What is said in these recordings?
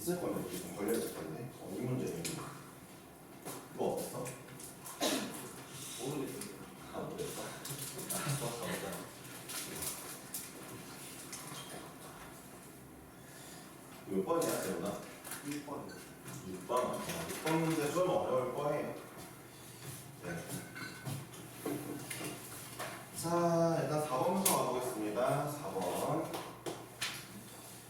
있을 건데, 좀 걸려있을 텐데. 이 문제는. 이거 어땠어? 모르겠어요. 모르겠어. 가보자. 몇 번이야, 재훈아? 6번. 6번. 6번 문제 좀 어려울 거예요. 네. 자, 일단 4번부터 가보겠습니다. 4번.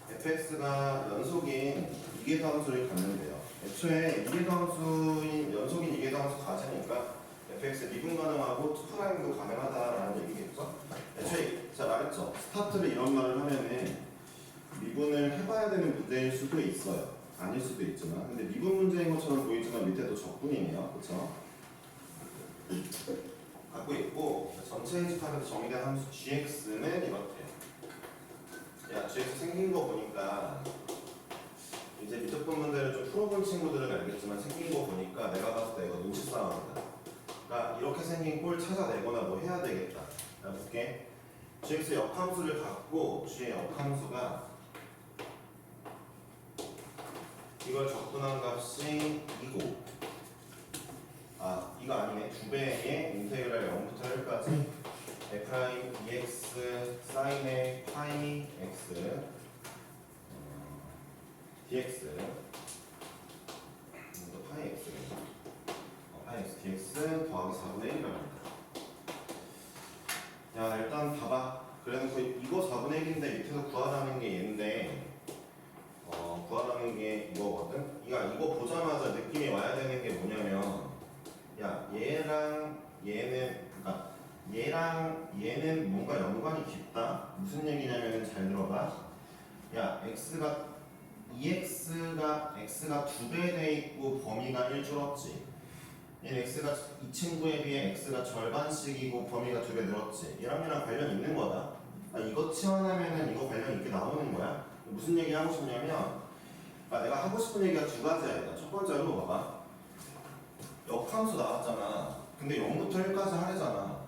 fx가 연속인 이계도함수를 갖는데요. 애초에 이계도함수인 연속인 이계도함수 가지니까 fx 미분 가능하고 투프라임도 가능하다라는 얘기겠죠. 애초에 제가 말했죠. 스타트를 이런 말을 하면은 미분을 해봐야 되는 문제일 수도 있어요. 아닐 수도 있지만, 근데 미분 문제인 것처럼 보이지만 밑에도 적분이네요. 그쵸? 갖고 있고, 전체 인식하면서 정의된 함수 gx는 이렇대요. 야, gx 생긴 거 보니까 이제 미적분 문제를 좀 풀어본 친구들은 알겠지만 생긴 거 보니까 내가 봤을 때 이거 눈치 싸움이다. 그러니까 이렇게 생긴 꼴 찾아내거나 뭐 해야 되겠다. 자, 볼게. gx 역함수를 갖고 g의 역함수가 이걸 적분한 값이 2고, 아, 이거 아니네. 2배의 인테그랄 0부터 1까지 f' dx 사인의 파이 x dx 파이 x 파이 x dx 더하기 4분의 1이랍니다. 야, 일단 봐봐. 그래놓고 이거 4분의 1인데 밑에서 구하라는 게 얘인데 구하라는 게 이거거든? 이거 보자마자 느낌이 와야 되는 게 뭐냐면, 야, 얘랑 얘는, 그러니까 얘랑 얘는 뭔가 연관이 깊다? 무슨 얘기냐면 잘 들어봐. 야, x가 2배 돼 있고 범위가 1 줄었지. 얘는 x가 이 친구에 비해 x가 절반씩이고 범위가 2배 늘었지. 얘랑 관련 있는 거다. 아, 이거 치환하면은 이거 관련 있게 나오는 거야. 무슨 얘기 하고 싶냐면, 내가 하고 싶은 얘기가 두 가지야. 일단 첫 번째로 봐봐. 역함수 나왔잖아. 근데 0부터 1까지 하래잖아.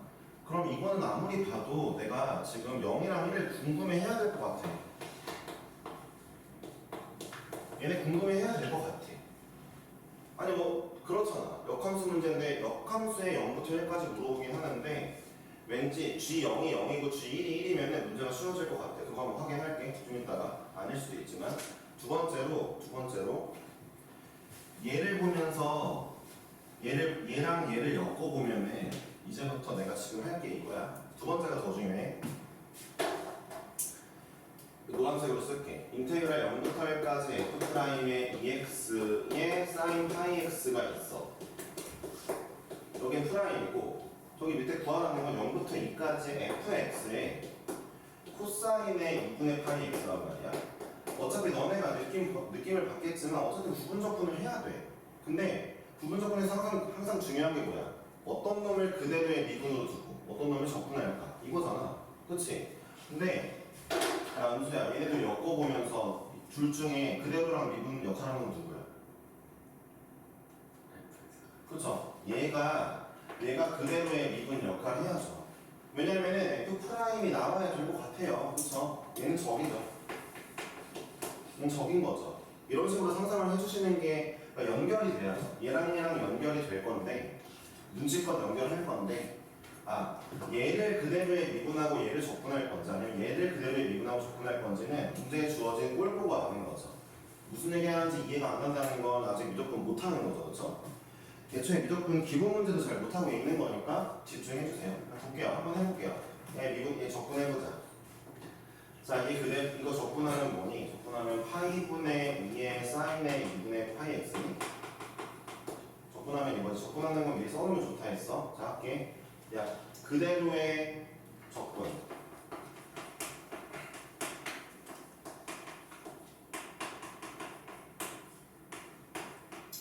그럼 이거는 아무리 봐도 내가 지금 0이랑 1을 궁금해해야 될 것 같아. 얘네 궁금해해야 될 것 같아. 아니 뭐 그렇잖아. 역함수 문제인데 역함수에 0부터 1까지 물어보긴 하는데 왠지 G0이 0이고 G1이 1이면 문제가 쉬워질 것 같아. 그거 한번 확인할게. 좀 이따가. 아닐 수도 있지만. 두 번째로 얘를 보면서 얘랑 얘를 엮어보면은 이제부터 내가 지금 할 게 이거야. 두 번째가 더 중요해. 노란색으로 쓸게. 인테그랄 0부터 1까지 f'의 ex의 sin 파이 x가 있어. 여긴 프라임이고 저기 밑에 구하라는 건 0부터 2까지 fx의 코사인의 2분의 파이 x란 말이야. 어차피 너네가 느낌을 받겠지만 어차피 부분적분을 해야 돼. 근데 부분적분에서 항상 중요한 게 뭐야? 어떤 놈을 그대로의 미분으로 두고 어떤 놈을 적분할까? 이거잖아. 그치? 근데 야, 은수야, 얘네들 엮어보면서 둘 중에 그대로랑 미분 역할하는 건 누구야? 그쵸? 얘가 그대로의 미분 역할을 해야죠. 왜냐면은 F'이 나와야 될 것 같아요. 그쵸? 얘는 적이죠. 적인 거죠. 이런 식으로 상상을 해주시는 게 연결이 돼야죠. 얘랑 연결이 될 건데 눈치껏 연결할 건데 얘를 그대로의 미분하고 얘를 적분할 건지 아니면 얘를 그대로의 미분하고 적분할 건지는 문제에 주어진 꼴 보고 아는 거죠. 무슨 얘기 하는지 이해가 안 간다는 건 아직 미적분 못하는 거죠. 그렇죠? 애초에 미적분 기본 문제도 잘 못하고 있는 거니까 집중해주세요. 볼게요. 한번 해볼게요. 얘 적분해보자. 자, 이거 적분하면 뭐니? 적분하면 파이분의 2의 사인의 2분의 파이 x니? 적분하면 이거지. 적분하는 건 미리 써놓으면 좋다 했어. 자, 할게. 야, 그대로의 적분.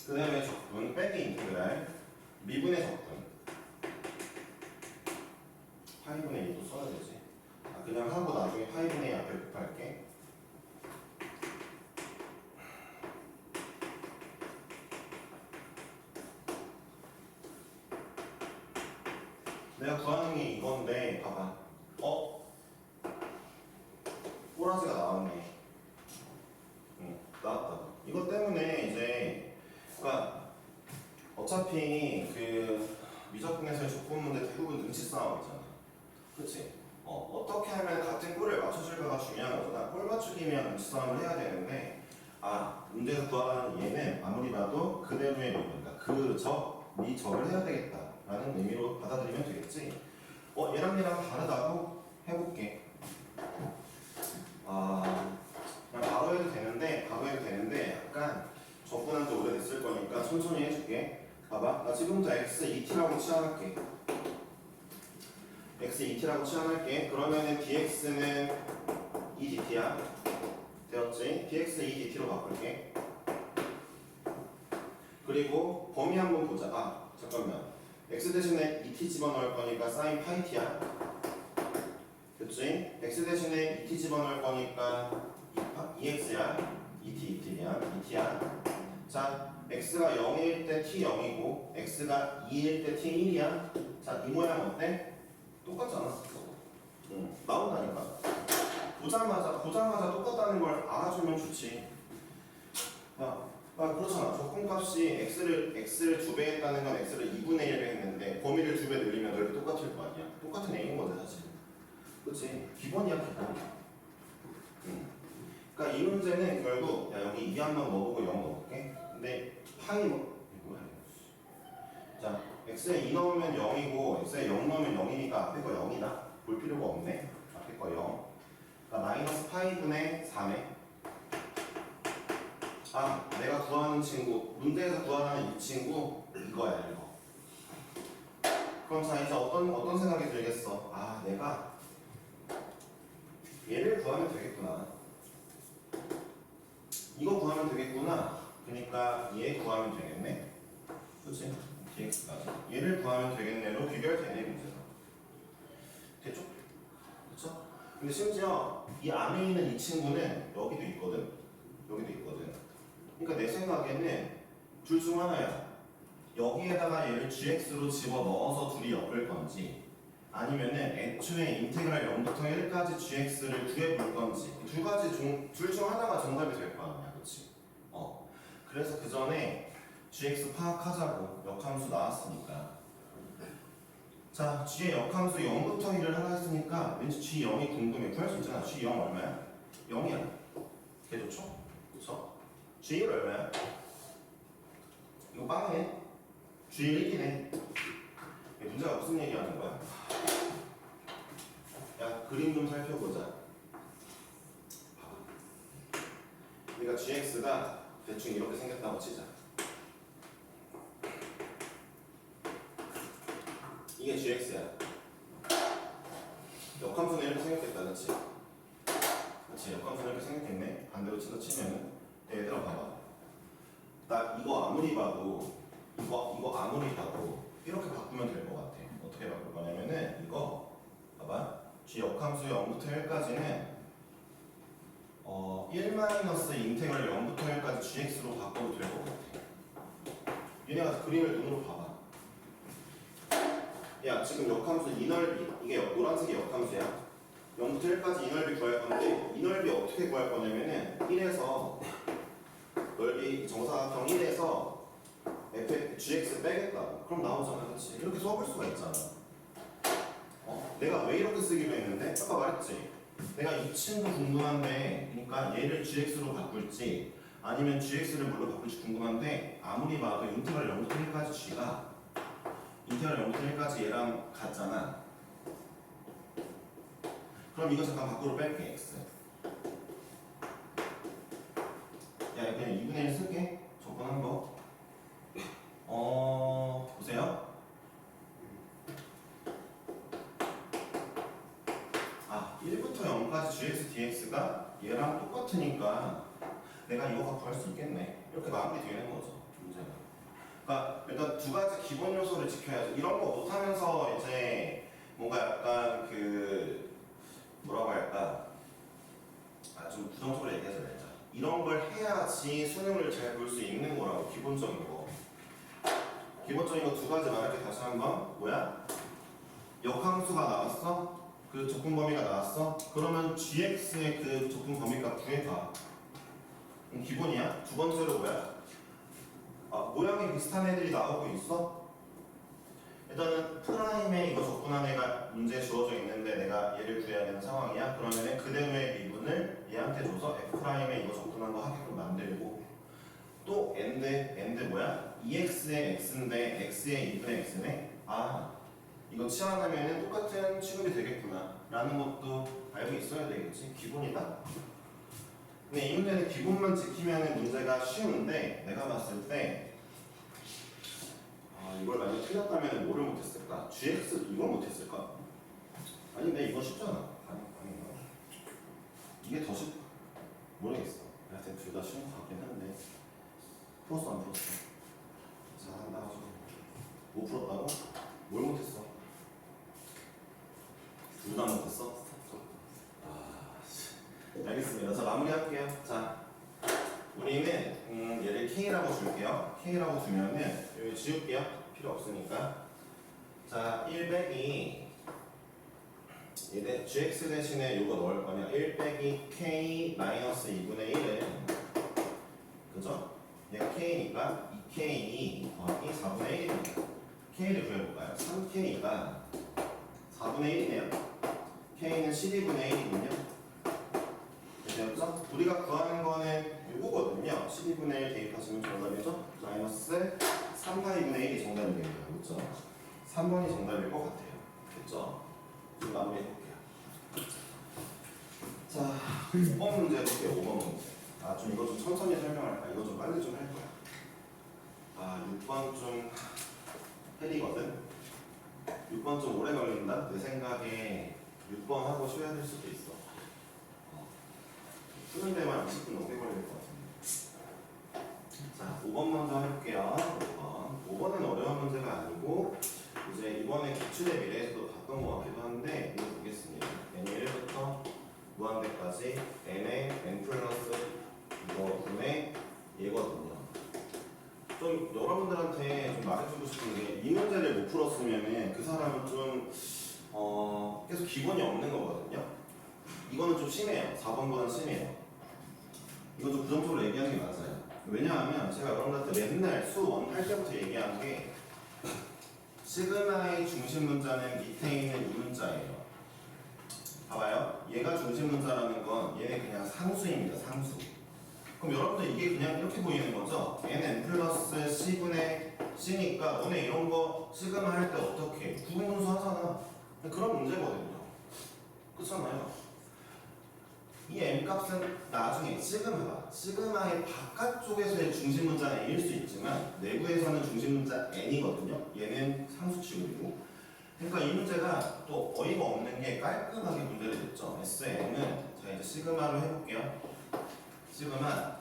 그대로의 적분 빼기 인테그랄 미분의 적분. 파이분의 2도 써야 되지. 그냥 하고 나중에 파이분의 2 앞에 곱할게. 내가 구하는 게 이건데 봐봐. 보라색가 나왔네. 나왔다. 이거 어차피 그 미적분에서의 조건문제 대부분 눈치 싸움이잖아. 그치? 어떻게 하면 같은 꼴을 맞춰줄까가 중요한 거잖아. 꼴 맞추기면 눈치 싸움을 해야 되는데, 문제에서 구하라는 얘는 아무리 봐도 그대로의 미분이다. 미 적을 해야 되겠다라는 의미로 받아들이면 되겠지. 얘랑 다르다고 해볼게. 그냥 바로 해도 되는데 약간 접근한 지 오래됐을 거니까 천천히 해줄게. 봐봐, 나 지금부터 x 2t라고 치환할게. x 2t라고 치환할게. 그러면은 dx는 2dt야. 되었지? dx 2dt로 바꿀게. 그리고 범위 한번 보자. 잠깐만. x 대신에 2t 집어넣을 거니까 sin 파이 t야. 됐지? x 대신에 2t 집어넣을 거니까 2x야. 2t야. 자, x가 0일 때 t 0이고 x가 2일 때 t 1이야. 자, 이 모양 어때? 똑같잖아. 나온다니까. 보자마자 똑같다는 걸 알아주면 좋지. 그렇잖아. 조건값이 x를 2배 했다는 건 x를 2분의 1배 했는데 범위를 2배 늘리면 넓이 똑같을 거 아니야. 똑같은 a인 거지 사실. 그치? 기본이야 기본. 그러니까 이 문제는 결국 여기 2 한번 넣어보고 0 넣어볼게. 근데 파이 이거 뭐야? 자, x에 2 넣으면 0이고 x에 0 넣으면 0이니까 앞에 거 0이다. 볼 필요가 없네. 앞에 거 0. 그러니까 마이너스 파이분의 3에 내가 구하는 친구, 문제에서 구하는 이 친구 이거야 이거. 그럼 자 이제 어떤 생각이 들겠어? 내가 얘를 구하면 되겠구나. 이거 구하면 되겠구나. 그러니까 얘 구하면 되겠네. 그치? dx까지. 얘를 구하면 되겠네로 귀결되네 문제가. 됐죠? 그쵸? 근데 심지어 이 안에 있는 이 친구는 여기도 있거든. 그러니까 내 생각에는 둘 중 하나야. 여기에다가 얘를 gx로 집어넣어서 둘이 엮을 건지 아니면은 애초에 인테그랄 0부터 1까지 gx를 구해볼 건지 둘 중 하나가 정답이 될 거 아니야. 그치? 그래서 그 전에 gx 파악하자고. 역함수 나왔으니까. 자, g의 역함수 0부터 1을 하라 했으니까 왠지 g0이 궁금해. 구할 수 있잖아. g0 얼마야? 0이야. 개 좋죠? 그쵸? g1 얼마야? 이거 빵이네. g1 1이네. 문제가 무슨 얘기하는 거야? 야, 그림 좀 살펴보자. 봐봐. 우리가 gx가 대충 이렇게 생겼다고 치자. 이게 gx야. 역함수는 이렇게 생겼겠다, 그치? 역함수는 이렇게 생겼겠네. 반대로 치면은. 얘들아 봐봐. 나 이거 아무리 봐도 이렇게 바꾸면 될 것 같아. 어떻게 바꿀 거냐면은 이거 봐봐. g 역함수 0부터 1까지는 1 인테그랄 0부터 1까지 gx로 바꿔도 될 것 같아. 얘네가 그림을 눈으로 봐봐. 야, 지금 역함수 이 넓이, 이게 노란색이 역함수야. 0부터 1까지 이 넓이 구할 건데 이 넓이 어떻게 구할 거냐면은 1에서 넓이 정사각형 1에서 gx 빼겠다고. 그럼 나오잖아. 그렇지? 이렇게 써볼 수가 있잖아. 내가 왜 이렇게 쓰기로 했는데 아까 말했지. 내가 이 친구 궁금한데 그러니까 얘를 gx로 바꿀지 아니면 gx를 뭘로 바꿀지 궁금한데 아무리 봐도 인테그랄 0부터 1까지 g가 인테그랄 0부터 1까지 얘랑 같잖아. 그럼 이거 잠깐 밖으로 뺄게. x. 야, 그냥 2분의 1 쓸게. 접근한 거. 보세요. 1부터 0까지 gx, dx가 얘랑 똑같으니까 내가 이거 구할 수 있겠네. 이렇게 마무리 되는 거죠, 문제가. 그러니까 일단 두 가지 기본 요소를 지켜야죠. 이런 거 못하면서 이제 뭔가 약간 뭐라고 할까? 좀 부정적으로 얘기하지 말자. 이런 걸 해야지 수능을 잘 볼 수 있는 거라고. 기본적인 거. 기본적인 거 두 가지 말할게. 다시 한번. 뭐야? 역함수가 나왔어? 그 적분 범위가 나왔어? 그러면 gx의 그 적분 범위값 구해봐. 기본이야. 두 번째로 뭐야? 모양이 비슷한 애들이 나오고 있어? 일단은 프라임에 이거 접근한 애가 문제에 주어져 있는데 내가 얘를 구해야 되는 상황이야. 그러면은 그대로의 미분을 얘한테 줘서 F'에 이거 접근한 거 하게끔 만들고, 또 n데 뭐야? 2x의 x인데 x의 2분의 x네? 이거 치환하면은 똑같은 취급이 되겠구나 라는 것도 알고 있어야 되겠지. 기본이다. 근데 이 문제는 기본만 지키면 문제가 쉬운데, 내가 봤을 때 이걸 만약 틀렸다면 뭐를 못했을까? gx 이걸 못했을까? 아닌데 이건 쉽잖아. 아닌가? 이게 더 쉽... 모르겠어. 하여튼 둘 다 쉬운 것 같긴 한데 풀었어 안 풀었어? 잘한다 하죠. 못 풀었다고? 뭘 못했어? 둘 다 못했어? 알겠습니다. 자, 마무리할게요. 자, 우리는 얘를 K라고 줄게요. K라고 주면은 여기 지울게요. 필요 없으니까. 자, 1 빼기 얘네 gx 대신에 이거 넣을 거면 1 빼기 K 마이너스 2분의 1은, 그죠? 얘가 K니까 2K 더하기 4분의 1입니다. K를 구해볼까요? 3K가 4분의 1이네요. K는 12분의 1이군요. 되었죠? 우리가 구하는 거는 이거거든요. 12분의 1 대입하시면 정답이죠? 마이너스 3파이분의 1이 정답이겠네요. 그렇죠? 3번이 정답일 것 같아요. 됐죠? 지금 마무리해볼게요. 자, 5번 문제 해볼게요. 5번 문제. 좀 이거 좀 천천히 설명할까? 이거 좀 빨리 좀 할 거야. 6번 좀 헬이거든? 6번 좀 오래 걸린다? 내 생각에 6번 하고 쉬어야 될 수도 있어. 쓰는 데만 20분 넘게 걸릴 것 같은데. 자, 5번 먼저 해볼게요. 5번은 어려운 문제가 아니고, 이제 이번에 기출의 미래에서도 봤던 것 같기도 한데, 이거 보겠습니다. n 1부터 무한대까지 n의 n 플러스 이거 분의 얘거든요. 좀 여러분들한테 좀 말해주고 싶은 게, 이 문제를 못 풀었으면은 그 사람은 좀 계속 기본이 없는 거거든요. 이거는 좀 심해요. 4번보다는 심해요. 이거 좀 부정적으로 얘기하는 게 맞아요. 왜냐하면 제가 여러분들한테 맨날 수1 할 때부터 얘기한 게, 시그마의 중심 문자는 밑에 있는 이 문자예요. 봐봐요. 얘가 중심 문자라는 건 얘네 그냥 상수입니다. 상수. 그럼 여러분들 이게 그냥 이렇게 보이는 거죠? 얘는 n 플러스 c분의 c니까 너네 이런 거 시그마 할 때 어떻게 해? 구분분수 하잖아. 그런 문제거든요. 그렇잖아요. 이 m값은 나중에 시그마의 바깥쪽에서의 중심 문자는 n일 수 있지만 내부에서는 중심 문자 n이거든요. 얘는 상수 취급이고. 그러니까 이 문제가 또 어이가 없는 게 깔끔하게 분별이 됐죠. SM은 자 이제 시그마로 해볼게요. 시그마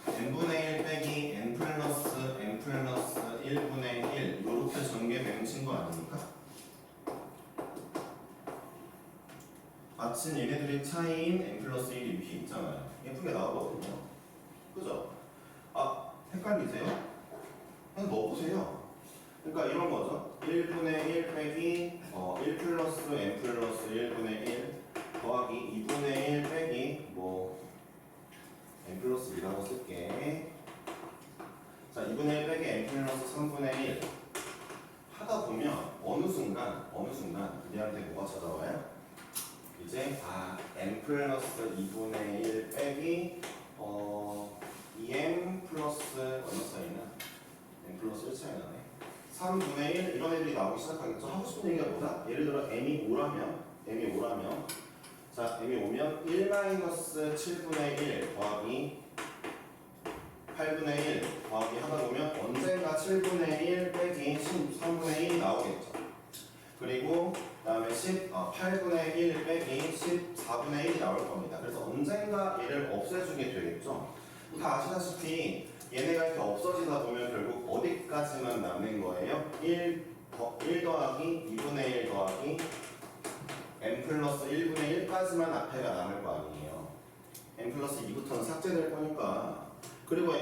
n분의 1 빼기 n 플러스 1분의 1 이렇게 전개되는 친구 아닙니까? 마침 얘네들의 차이인 n 플러스 1이 위에 있잖아요. 예쁘게 나오거든요. 그죠? 헷갈리세요? 그냥 넣어보세요. 그러니까 이런 거죠. 1분의 1 빼기 1 플러스 n 플러스 1분의 1 더하기 2분의 1 빼기 n 플러스 2라고 쓸게. 자, 2분의 1 빼기 n 플러스 3분의 1 하다 보면 어느 순간 우리한테 뭐가 찾아와요? 이제 n 플러스 2분의 1 빼기 2m 플러스 얼마 차이나? n 플러스 1 차이 나네. 3분의 1 이런 애들이 나오기 시작하겠죠. 하고 싶은 얘기가 뭐다? 예를 들어 m이 5라면 자, m이 5면 1 마이너스 7분의 1 더하기 8분의 1 더하기 하다 보면 언젠가 7분의 1 빼기 13분의 1이 나오겠죠. 그리고 그다음에 8분의 1 빼기 14분의 1이 나올 겁니다. 그래서 언젠가 얘를 없애주게 되겠죠. 다 아시다시피 얘네가 이렇게 없어지다 보면 결국 어디까지만 남는 거예요? 1 더하기 2분의 1 더하기 n 플러스 1분의 1까지만 앞에가 남을 거 아니에요. n 플러스 2부터는 삭제될 거니까. 그리고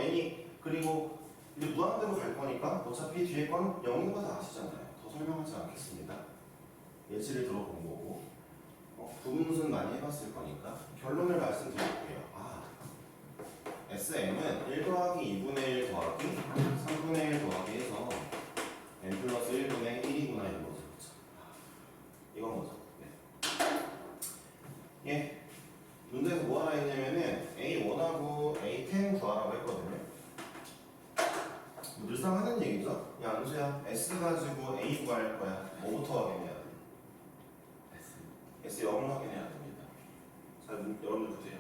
이제 무한대로 갈 거니까 어차피 뒤에 건 0인 거 다 아시잖아요. 더 설명하지 않겠습니다. 예시를 들어본 거고 구분순 많이 해봤을 거니까 결론을 말씀드릴게요. SM은 1 더하기 2분의 1 더하기 했냐면은 A1하고 A10 구하라고 했거든요. 뭐 늘상 하는 얘기죠. 야 안수야 S 가지고 A 구할 거야. 뭐부터 확인해야 돼? S 0을 확인해야 됩니다. 자 여러분들 보세요.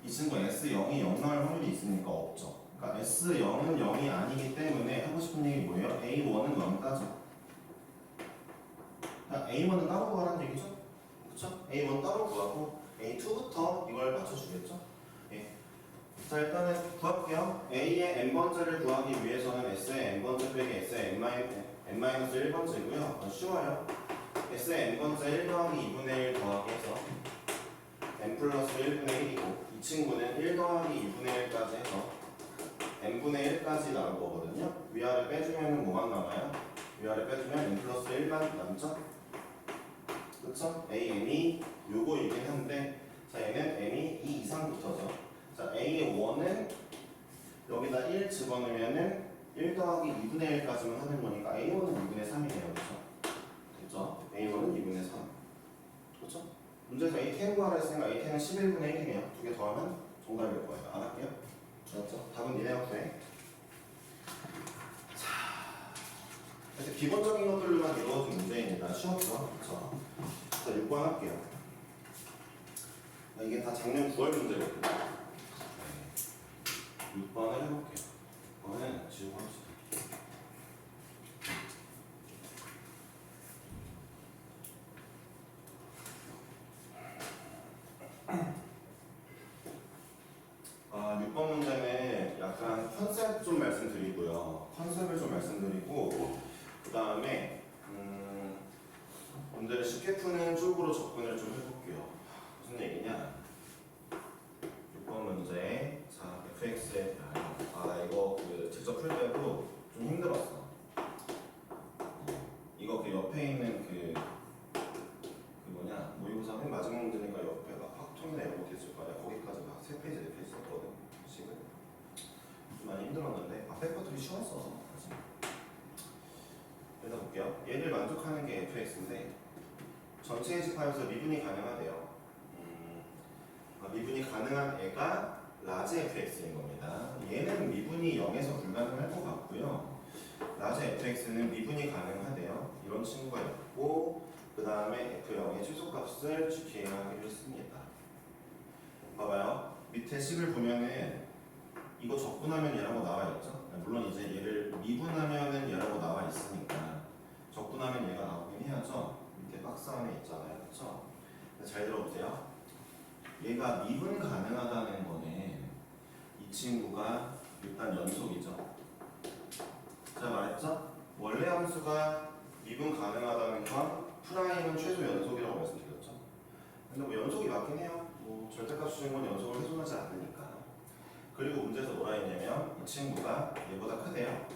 이 친구 S0이 0 나올 확률이 있습니까? 없죠. 그러니까 S0은 0이 아니기 때문에 하고 싶은 얘기 뭐예요? A1은 0 따져. A1은 따로 구하라는 얘기죠? 그쵸? A1 따로 구하고 A2부터 이걸 맞춰주겠죠? 예. 자 일단은 구할게요. A의 n번째를 구하기 위해서는 S의 n번째 빼기 S의 n-1번째고요. 쉬워요. S의 n번째 1 더하기 2분의 1 더하기 해서 n 플러스 1분의 1이고 이 친구는 1 더하기 2분의 1까지 해서 n분의 1까지 나올 거거든요. 위아래 빼주면 뭐만 남아요? 위아래 빼주면 n 플러스 1만 남죠? 그쵸? AN이 요거이긴 한데 자 얘는 N이 2 이상 붙어서 자 A1은 여기다 1 집어넣으면은 1 더하기 2분의 1까지만 하는 거니까 A1은 2분의 3이네요. 그쵸? 됐죠? A1은 2분의 3 그쵸? 문제에서 A10 구하라 했으니까 A10은 11분의 1이네요. 두 개 더하면 정답이 될 거예요. 안 할게요. 맞죠? 답은 니네가 구해. 자, 그래서 기본적인 것들로만 이루어진 문제입니다. 쉬웠죠? 그쵸? 자, 6번 할게요. 이게 다 작년 9월 문제거든요. 네. 6번을 해볼게요. 6번은 지우고 합시다. 아, 6번 문제는 약간 컨셉 좀 말씀드리고요. 컨셉을 좀 말씀드리고 그 다음에 문제를 쉽게 푸는 쪽으로 접근을 좀 해볼게요. 무슨 얘기냐? 6번 문제. 자, fx에 대하여. 아, 이거 그 직접 풀 때도 좀 힘들었어. 이거 그 옆에 있는 그 뭐냐? 모의고사 맨 마지막 문제니까 옆에가 확통이나 이런 거 있을 거야. 거기까지 막 3페이지, 4페이지 썼거든. 식을. 좀 많이 힘들었는데 앞에 것들이 쉬웠어서. 그래서 볼게요. 얘를 만족하는 게 fx인데 전체 집합에서 미분이 가능하대요. 미분이 가능한 애가 라지 fx인 겁니다. 얘는 미분이 0에서 불가능할 것 같고요. 라지 fx는 미분이 가능하대요. 이런 친구가 있고 그 다음에 f0의 최소값을 GK하기로 했습니다. 봐봐요. 밑에 식을 보면은 이거 적분하면 얘라고 나와 있죠. 물론 이제 얘를 미분하면은 얘라고 나와 있으니까 적분하면 얘가 나오긴 해야죠. 밑에 박스 안에 있잖아요. 그렇죠? 잘 들어보세요. 얘가 미분 가능하다는 거는 이 친구가 일단 연속이죠. 제가 말했죠? 원래 함수가 미분 가능하다는 건 프라임은 최소 연속이라고 말씀드렸죠. 근데 뭐 연속이 맞긴 해요. 뭐 절대값 주는 건 연속을 훼손하지 않으니까. 그리고 문제에서 뭐라 했냐면 이 친구가 얘보다 크대요.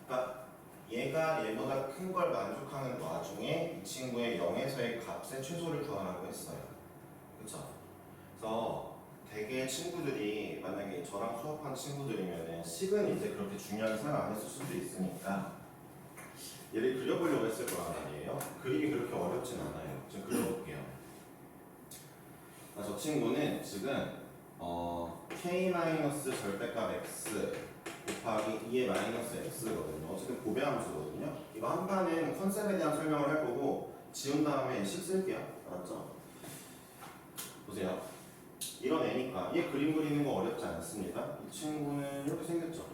그러니까 얘가 얘보다 큰 걸 만족하는 와중에 이 친구의 0에서의 값의 최소를 구하라고 했어요. 그쵸? 그래서 되게 친구들이 만약에 저랑 수업한 친구들이면은 식은 이제 그렇게 중요하게 생각 안 했을 수도 있으니까 얘를 그려보려고 했을 거란 말이에요. 그림이 그렇게 어렵진 않아요. 좀 그려볼게요. 저 친구는 지금 k 절대값 x 곱하기 2의 마이너스 x거든요. 어쨌든 고배함수거든요. 이거 한 판은 컨셉에 대한 설명을 할 거고 지운 다음에 식 쓸게요. 알았죠? 보세요. 이런 애니까 얘 그림 그리는 거 어렵지 않습니다. 이 친구는 이렇게 생겼죠.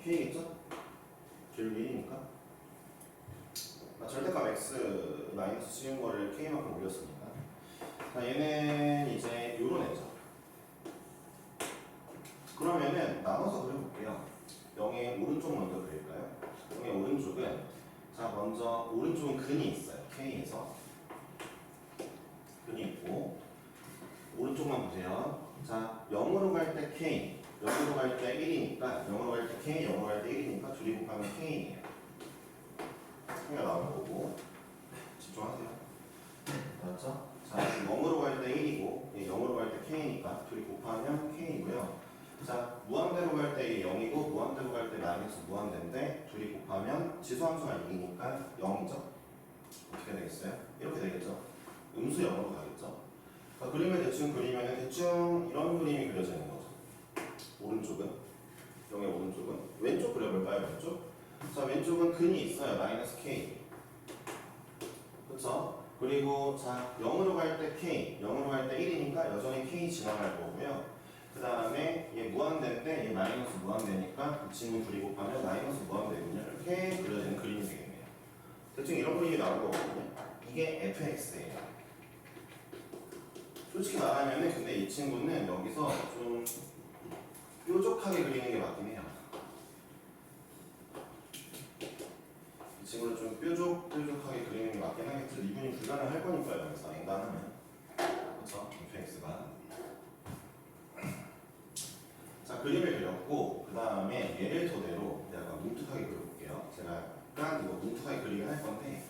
k겠죠? 제일 1이니까 절대값 x 마이너스 씌운 거를 k만큼 올렸으니까 자, 얘는 이제 요런 애죠. 그러면은 나눠서 그려볼게요. 0의 오른쪽 먼저 그릴까요? 0의 오른쪽은 자 먼저 오른쪽은 근이 있어요. k에서 근이 있고 오른쪽만 보세요. 자 0으로 갈 때 k 0으로 갈 때 1이니까 0으로 갈 때 k 0으로 갈 때 1이니까 둘이 곱하면 k예요. k가 나오는 거고 집중하세요. 알았죠? 자 0으로 갈 때 1이고 0으로 갈 때 k니까 둘이 곱하면 k이고요. 자, 무한대로 갈 때 0이고 무한대로 갈 때 마이너스 무한대인데 둘이 곱하면 지수함수가 이기니까 0이죠. 어떻게 되겠어요? 이렇게 되겠죠. 음수 0으로 가겠죠. 그러니까 그림을 대충 그리면 대충 이런 그림이 그려지는 거죠. 오른쪽은 0의 오른쪽은 왼쪽 그려볼까요? 왼쪽? 자, 왼쪽은 근이 있어요. 마이너스 k. 그쵸? 그리고 자 0으로 갈 때 k, 0으로 갈 때 1이니까 여전히 k 지나갈 거고요. 그 다음에 얘 무한대인데 얘 마이너스 무한대니까 이 친구 둘이 곱하면 마이너스 무한대군요. 이렇게 그려지는 그림이 되겠네요. 대충 이런 그림이 나올 거거든요. 이게 fx예요. 솔직히 말하면은 근데 이 친구는 여기서 좀 뾰족하게 그리는 게 맞긴 해요. 이 친구를 좀 뾰족하게 그리는 게 맞긴 하겠죠. 미분이 불가능할 거니까요. 그래서 인간하면 그렇죠. fx가 자 그림을 그렸고 그 다음에 얘를 토대로 약간 뭉툭하게 그려볼게요. 제가 약간 이거 뭉툭하게 그리긴 할 건데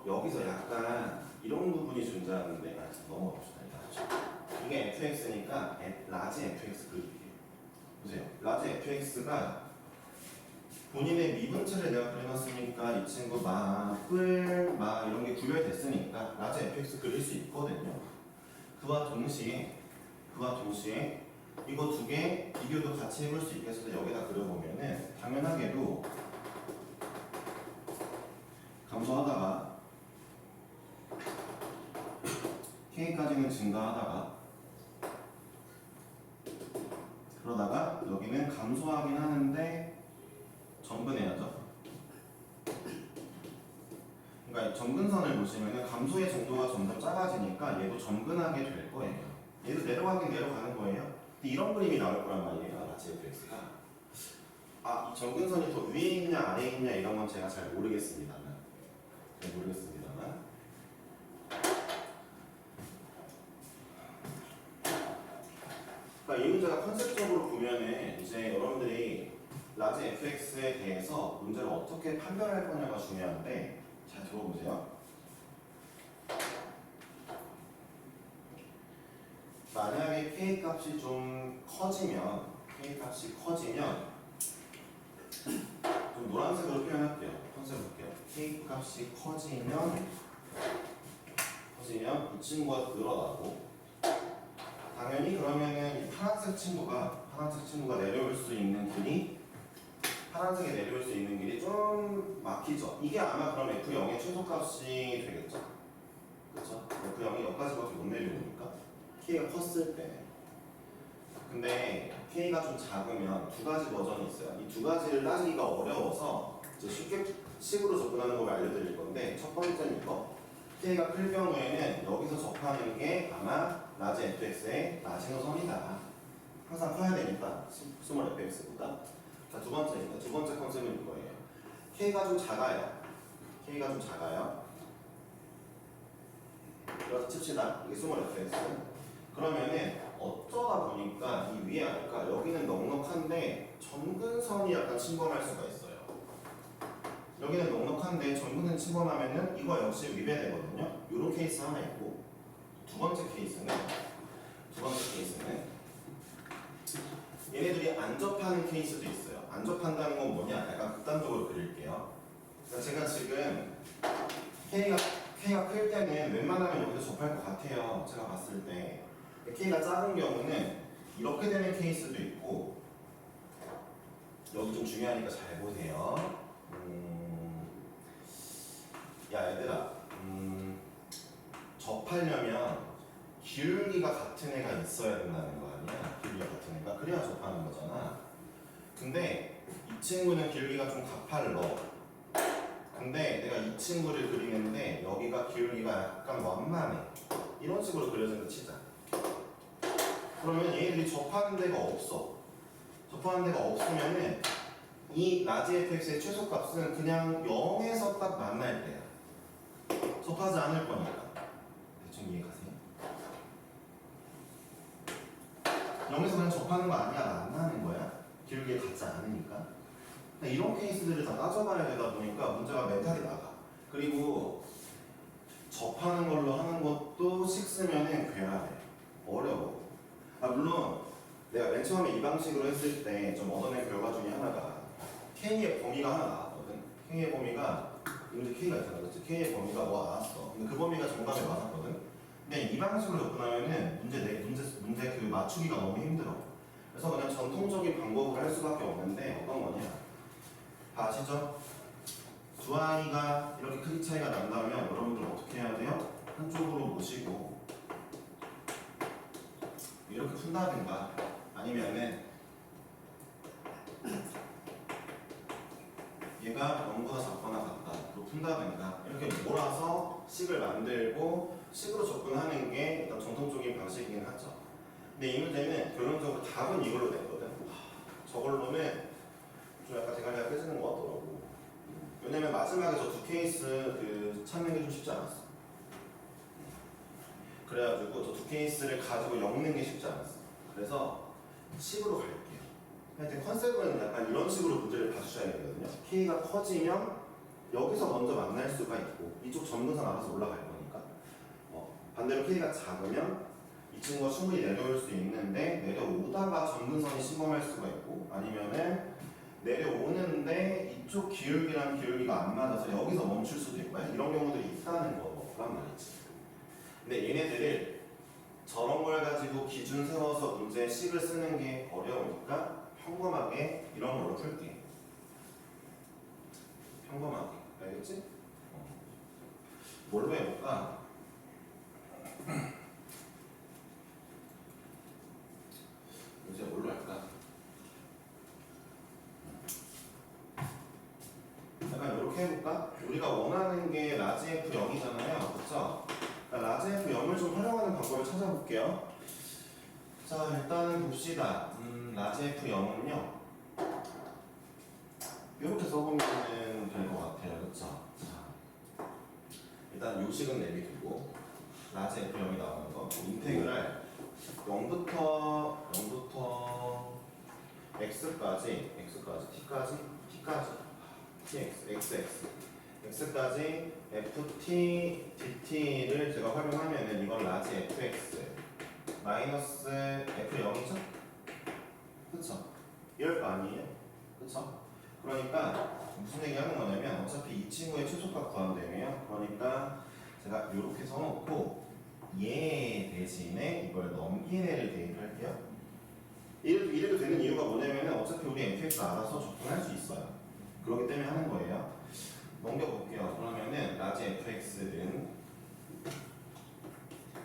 여기서 약간 이런 부분이 존재하는데 넘어갑시다. 이게 fx니까 라지 fx 그릴게요. 보세요. 라지 fx가 본인의 미분체를 내가 그려놨으니까 이 친구 마, 뿔, 마 이런 게 구별됐으니까 라지 fx 그릴 수 있거든요. 그와 동시에 이거 두 개 비교도 같이 해볼 수 있게 해서 여기다 그려보면은 당연하게도 감소하다가 k까지는 증가하다가 그러다가 여기는 감소하긴 하는데 정근해야죠. 그러니까 정근선을 보시면은 감소의 정도가 점점 작아지니까 얘도 정근하게 될 거예요. 얘도 내려가긴 내려가는 거예요. 근데 이런 그림이 나올 거란 말이에요. 라지 fx가. 이 정근선이 더 위에 있냐 아래에 있냐 이런 건 제가 잘 모르겠습니다만. 그러니까 이 문제가 컨셉적으로 보면은 이제 여러분들이 라지 fx에 대해서 문제를 어떻게 판별할 거냐가 중요한데 잘 들어보세요. 만약에 k 값이 좀 커지면 좀 노란색으로 표현할게요. 컨셉 볼게요. k 값이 커지면 이 친구가 늘어나고 당연히 그러면은 이 파란색 친구가 내려올 수 있는 길이 파란색에 내려올 수 있는 길이 좀 막히죠. 이게 아마 그럼 F0의 최소값이 되겠죠. 그렇죠? F0이 여기까지밖에 못 내려오니까 K가 컸을 때. 근데 K가 좀 작으면 두 가지 버전이 있어요. 이 두 가지를 따지기가 어려워서 이제 쉽게 식으로 접근하는 걸 알려드릴 건데 첫 번째는 이거. K가 클 경우에는 여기서 접하는 게 아마 라지 fx의 마지노선이다. 항상 커야 되니까 스몰 fx보다. 자, 두 번째 컨셉은 이거예요. K가 좀 작아요. 그래서 칩시다. 이게 스몰 fx. 그러면은 어쩌다 보니까 이 위에 아까 여기는 넉넉한데 점근선이 약간 침범할 수가 있어요. 여기는 넉넉한데 점근선 침범하면은 이거 역시 위배되거든요. 이런 케이스 하나 있고 두 번째 케이스는 얘네들이 안 접하는 케이스도 있어요. 안 접한다는 건 뭐냐? 약간 극단적으로 그릴게요. 그러니까 제가 지금 K가 클 때는 웬만하면 여기서 접할 것 같아요. 제가 봤을 때. K가 작은 경우는 이렇게 되는 케이스도 있고 여기 좀 중요하니까 잘 보세요. 야 얘들아 접하려면 기울기가 같은 애가 있어야 된다는 거 아니야? 기울기가 같은 애가 그래야 접하는 거잖아. 근데 이 친구는 기울기가 좀 가팔러. 근데 내가 이 친구를 그리는데 여기가 기울기가 약간 완만해. 이런 식으로 그려진다 치자. 그러면 얘네들이 접하는 데가 없어. 접하는 데가 없으면은 이 라지 fx의 최소값은 그냥 0에서 딱 만날 때야. 접하지 않을 거니까. 대충 이해가세요? 0에서 그냥 접하는 거 아니야. 만나는 거야. 기울기가 같지 않으니까. 이런 케이스들을 다 따져봐야 되다 보니까 문제가 멘탈이 나가. 그리고 접하는 걸로 하는 것도 식 쓰면은 괴라돼. 어려워. 물론 내가 맨 처음에 이 방식으로 했을 때 좀 얻어낸 결과 중에 하나가 K의 범위가 하나 나왔거든. K의 범위가 이 문제 K가 있잖아, 그렇지? K의 범위가 뭐 나왔어. 근데 그 범위가 정답에 맞았거든. 근데 이 방식으로 접근하면은 문제 그 맞추기가 너무 힘들어. 그래서 그냥 전통적인 방법으로 할 수밖에 없는데 어떤 거냐? 아시죠? 두 아이가 이렇게 크기 차이가 난다면 여러분들 어떻게 해야 돼요? 한쪽으로 모시고 이렇게 푼다든가 아니면은 얘가 0보다 작거나 같다로 푼다든가 이렇게 몰아서 식을 만들고 식으로 접근하는 게 일단 전통적인 방식이긴 하죠. 근데 이 문제는 결론적으로 답은 이걸로 냈거든. 저걸로는 좀 약간 대가리가 깨지는 것 같더라고. 왜냐면 마지막에 저 두 케이스 그 찾는 게 좀 쉽지 않았어. 그래가지고 저 두 케이스를 가지고 엮는 게 쉽지 않았어. 그래서 식으로 갈게요. 하여튼 컨셉은 약간 이런 식으로 문제를 봐주셔야 되거든요. K가 커지면 여기서 먼저 만날 수가 있고 이쪽 점근선 알아서 올라갈 거니까 반대로 K가 작으면 이 친구가 충분히 내려올 수 있는데 내려오다가 점근선이 침범할 수가 있고 아니면은 내려오는데 이쪽 기울기랑 기울기가 안 맞아서 여기서 멈출 수도 있고 이런 경우들이 있다는 거란 말이지. 근데 얘네들을 저런 걸 가지고 기준 세워서 문제에 식을 쓰는 게 어려우니까 평범하게 이런 걸로 풀게. 평범하게. 알겠지? 뭘로 해볼까? 이제 뭘로 할까? 약간 이렇게 해볼까? 우리가 원하는 게 라지 F 0이잖아요. 그쵸? 라지 F 0을 좀 활용하는 방법을 찾아볼게요. 자, 일단은 봅시다. 라지 F 0은요. 이렇게 써보면 될 것 같아요. 그쵸? 자, 일단 요식은 내비두고 라지 F 0이 나오는 거 인테그랄 0부터 x까지 x까지 ft dt를 제가 활용하면은 이건 라지 fx 마이너스 f0이죠? 그쵸? 이럴 거 아니에요? 그쵸? 그러니까 무슨 얘기 하는 거냐면 어차피 이 친구의 최소값 구한다며요. 그러니까 제가 이렇게 써놓고 얘 대신에 이걸 넘긴 애를 대입할게요. 이래도 되는 이유가 뭐냐면 어차피 우리 fx 알아서 접근할 수 있어요. 그렇기 때문에 하는 거예요. 넘겨볼게요. 그러면은 라지 fx는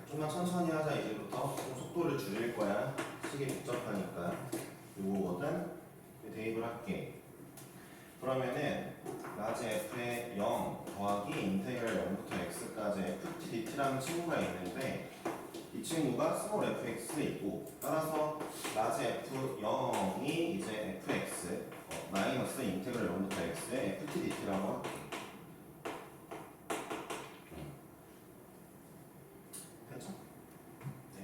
좀만 천천히 하자. 이제부터 좀 속도를 줄일 거야. 식이 복잡하니까 요거거든. 대입을 할게. 그러면은 라지 f의 0 더하기 인테그랄 0부터 x까지 ft dt라는 친구가 있는데 이 친구가 스몰 fx에 있고 따라서 라지 f0이 이제 fx 마이너스 인테그랄 0부터 x의 ft dt라고 할게. 됐죠? 네.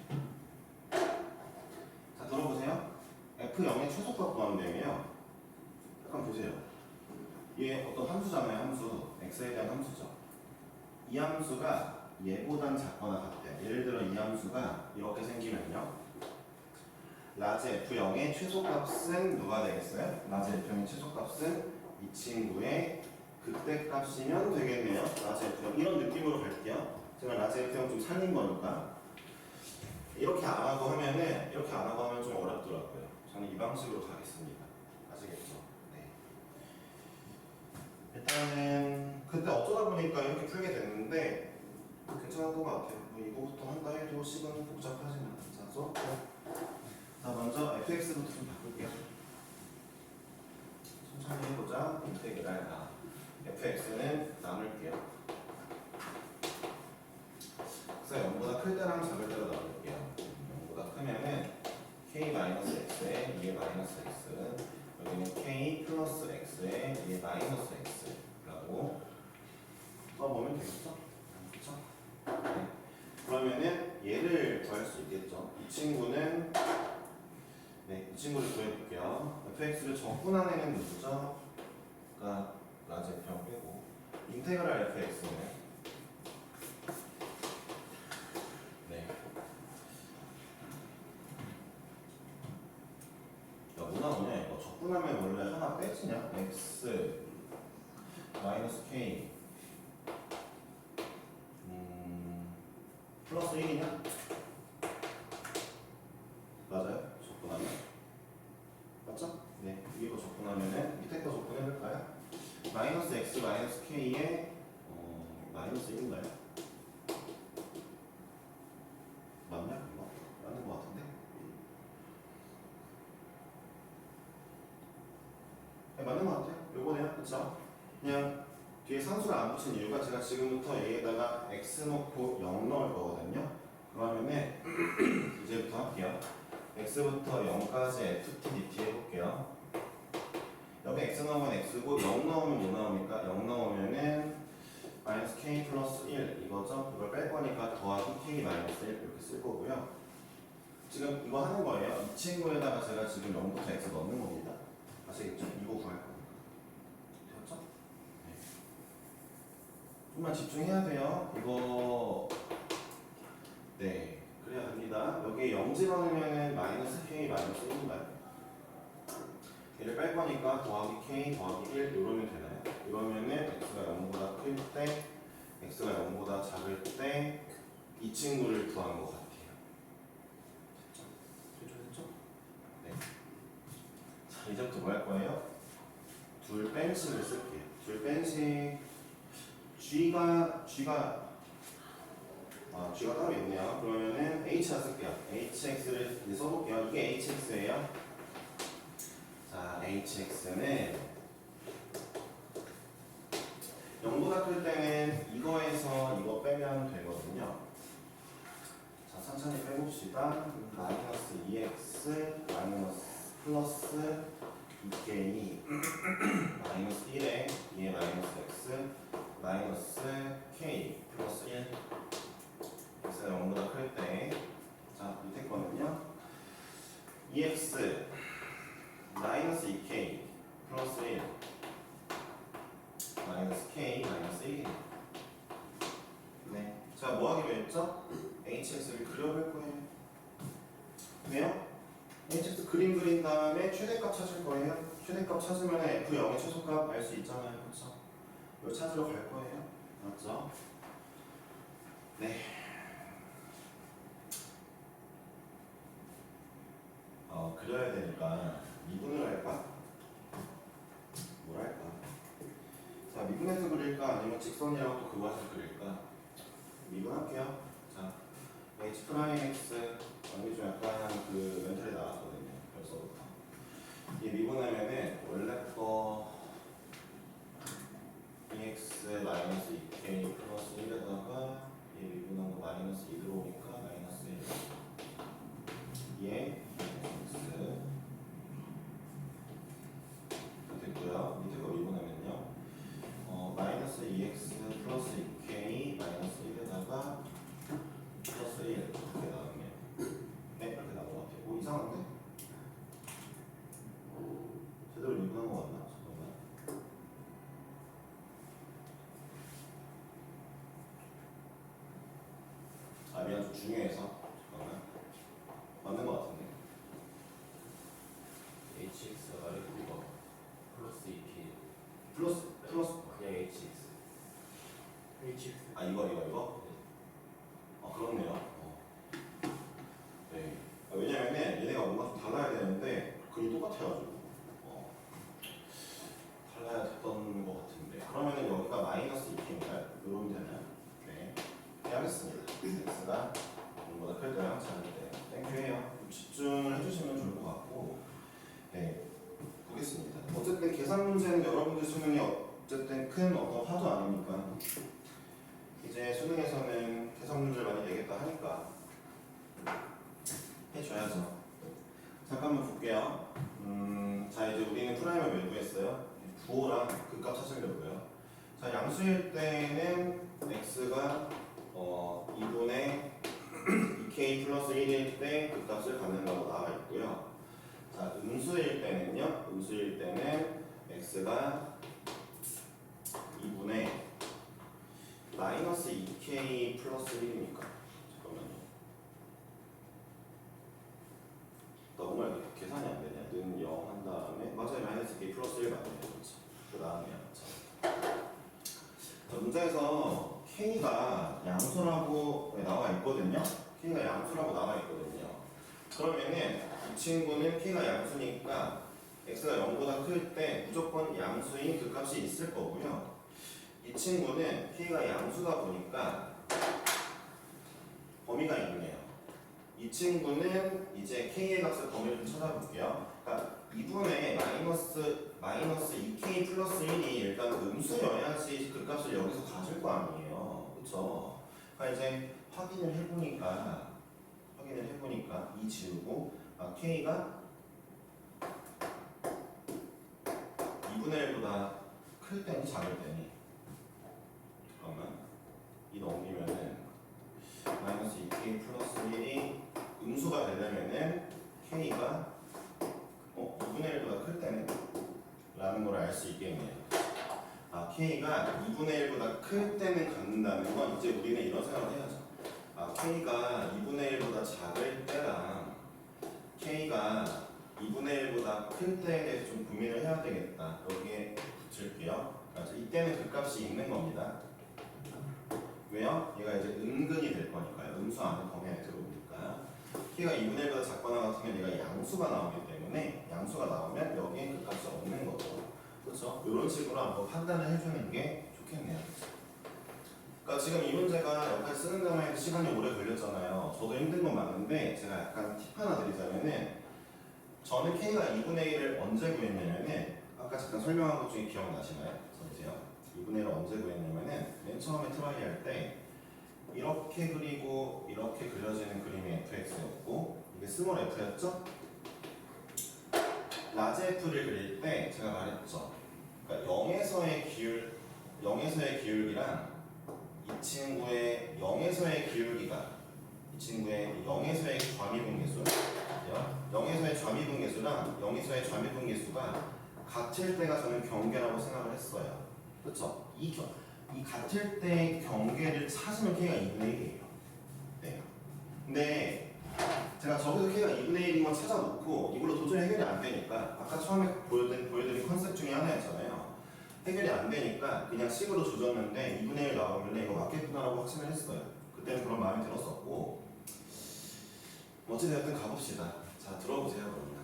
자, 들어보세요. f0의 최소값 구하면 약간 보세요. 얘 어떤 함수잖아요. 함수 x에 대한 함수죠. 이 함수가 얘보단 작거나 같대요. 예를 들어 이 함수가 이렇게 생기면요 라지 f0의 최소값은 누가 되겠어요? 라지 f0의 최소값은 이 친구의 극대값이면 되겠네요. 라지 f0 이런 느낌으로 갈게요. 제가 라지 f0 좀 살린 거니까 이렇게 안 하고 하면은 이렇게 안 하고 하면 좀 어렵더라고요. 저는 이 방식으로 가겠습니다. 아시겠죠? 일단은 그때 어쩌다 보니까 이렇게 풀게 됐는데 괜찮았던 것 같아요. 뭐 이거부터 한다 해도 식은 복잡하진 않아서 자 먼저 fx부터 좀 바꿀게요. 천천히 해보자. 인테그랄 fx는 나눌게요. 그래서 0보다 클 때랑 작을 때로 나눌게요. 0보다 크면은 k-x에 2의 마이너스 x 여기는 k 플러스 x에 2의 마이너스 x라고 써보면 되겠죠? 그렇죠? 네. 그러면은 얘를 구할 수 있겠죠? 이 친구는 이 친구를 구해볼게요. fx를 적분한 애는 누구죠? 그러니까 라지 f0 빼고 인테그랄 fx는 마이너스 k 플러스 1이냐? 맞아요? 접근하면? 맞죠? 네, 위에 거 접근하면은 밑에 거 접근해볼까요? 마이너스 x 마이너스 k에 마이너스 1인가요? 맞냐? 그거? 맞는 거 같은데? 네, 맞는 거 같아요. 요거네요. 그쵸? 그냥 뒤에 상수를 안 붙인 이유가 제가 지금부터 여기에다가 x 놓고 0 넣을 거거든요. 그러면은 이제부터 할게요. x부터 0까지 ft dt 해볼게요. 여기 x 넣으면 x고 0 넣으면 뭐 나옵니까? 0 넣으면은 마이너스 k 플러스 1 이거죠? 이걸 뺄 거니까 더하기 k 마이너스 1 이렇게 쓸 거고요. 지금 이거 하는 거예요. 이 친구에다가 제가 지금 0부터 x 넣는 겁니다. 아시겠죠? 이거 구할 거니까. 되었죠? 네. 좀만 집중해야 돼요. 이거 네 그래야 됩니다. 여기에 0 집어넣으면은 마이너스 k 마이너스 1인가요? 얘를 뺄 거니까 더하기 k 더하기 1 이러면 되나요? 이러면은 x가 0보다 클 때 x가 0보다 작을 때 이 친구를 구하는 것 같아요. 됐죠? 네. 자 이제부터 뭐 할 거예요? 둘 뺀식을 쓸게요. 둘 뺀식 G가 따로 있네요. 그러면은 H가 쓸게요. HX를 이제 써볼게요. 이게 HX예요. 자, HX는 0보다 클 때는 이거에서 이거 빼면 되거든요. 자, 천천히 빼봅시다. 마이너스 2x 마이너스 플러스 2k 마이너스 1에 2에 마이너스 x 마이너스 k 플러스 1 x가 0보다 클 때 자, 밑에 거는요 2x 마이너스 2k 플러스 1 마이너스 k 마이너스 1 네. 자, 뭐 하기로 했죠? hx를 그려볼 거예요. 왜요? hx 그림 그린 다음에 최대값 찾을 거예요. 최대값 찾으면 f0의 최소값 알 수 있잖아요. 그렇죠? 이걸 찾으러 갈 거예요. 맞죠? 네. 그려야 되니까 미분을 할까? 뭘 할까? 자, 미분해서 그릴까? 아니면 직선이랑 또 그거 해서 그릴까? 미분할게요. 자, h 프라임 x 여기 좀 약간 그 멘탈이 나왔거든요. 벌써부터. 이 미분하면은 원래 거 2x 마이너스 2k 플러스 1에다가 얘 미분한 거 마이너스 2 들어오니까 마이너스 1 얘 x 됐고요. 밑에 거 미분하면요 마이너스 2x 플러스 2k 마이너스 1에다가 플러스 1 이렇게 나오네요. 네, 이렇게 나온 것 같아요. 오, 이상한데? 제대로 미분한 거 같나? 잠깐만. 미안, 좀 중요해서 잠깐만. 맞는 거 같은데. HX가 이거 플러스 2K 플러스 그냥 HX 이거 그렇네요. 네. 왜냐면은 얘네가 뭔가 좀 달라야 되는데 그게 똑같아가지고 달라야 됐던 것 같은데 그러면은 여기가 마이너스 2K인가요? 이러면 되나요? 네. 하겠습니다. x가 0보다 클 때랑 작을 때 땡큐해요. 집중을 해주시면 좋을 것 같고 네. 보겠습니다. 어쨌든 계산 문제는 여러분들 수능이 어쨌든 큰 어떤 화두 아닙니까? 이제 수능에서는 계산 문제를 많이 내겠다 하니까 해줘야죠. 잠깐만 볼게요. 자 이제 우리는 프라임을 외부했어요. 부호랑 극값 찾으려고요. 자 양수일 때는 x가 2분의 2k 플러스 1일 때 극값을 갖는다고 나와 있고요. 자 음수일 때는 x가 2분의 마이너스 2k 플러스 1이니까 잠깐만요. 너무 많이 계산이 안 되냐? 는 0 한 다음에 맞아요. 마이너스 2k 플러스 1 맞네요. 그렇지. 그 다음에 문제에서 K가 양수라고 나와 있거든요. K가 양수라고 나와 있거든요. 그러면은 이 친구는 K가 양수니까 X가 0보다 클 때 무조건 양수인 그 값이 있을 거고요. 이 친구는 K가 양수다 보니까 범위가 있네요. 이 친구는 이제 K의 값을 범위를 좀 찾아볼게요. 그러니까 2분의 마이너스 2K 플러스 1이 일단 음수여야지 그 값을 여기서 가질 거 아니에요. 그쵸? 그러니까 이제 확인을 해보니까 이 지우고 K가 2분의 1보다 클 때니 작을 때니 잠깐만 이 넘기면은 마이너스 2K 플러스 1이 음수가 되려면은 K가 2분의 1보다 클 때는 라는 걸 알 수 있겠네요. K가 2분의 1보다 클 때는 갖는다는 건 이제 우리는 이런 생각을 해야죠. K가 2분의 1보다 작을 때랑 K가 2분의 1보다 클 때에 대해서 좀 고민을 해야 되겠다. 여기에 붙일게요. 그래서 이때는 그 값이 있는 겁니다. 왜요? 얘가 이제 은근히 될 거니까요. 음수 안에 범위 안에 들어오니까. K가 2분의 1보다 작거나 같으면 얘가 양수가 나오기 때문에 양수가 나오면 여기에 그 값이 없는 거죠. 그렇죠? 이런 식으로 한번 판단을 해주는 게 좋겠네요. 그러니까 지금 이 문제가 역할 쓰는 데만 해도 시간이 오래 걸렸잖아요. 저도 힘든 건 맞는데 제가 약간 팁 하나 드리자면은 저는 K가 2분의 1을 언제 구했냐면은 아까 잠깐 설명한 것 중에 기억나시나요? 보세요. 2분의 1을 언제 구했냐면은 맨 처음에 트라이 할 때 이렇게 그리고 이렇게 그려지는 그림이 fx였고 이게 스몰 f였죠? 라지 f를 그릴 때 제가 말했죠. 그러니까 0에서의 기울기랑 이 친구의 0에서의 기울기가 이 친구의 0에서의 좌미분계수 0에서의 좌미분계수랑 0에서의 좌미분계수가 같을 때가 저는 경계라고 생각을 했어요. 그렇죠? 이 같을 때 경계를 찾으면 K가 2분의 1이에요. 네. 근데 제가 저기서 K가 2분의 1인 건 찾아놓고 이걸로 도저히 해결이 안 되니까 아까 처음에 보여드린 컨셉 중에 하나였잖아요. 해결이 안 되니까 그냥 식으로 조졌는데 2분의 1 나오길래 이거 맞겠구나라고 확신을 했어요. 그때는 그런 마음이 들었었고 어찌되었든 가봅시다. 자 들어보세요 그러면.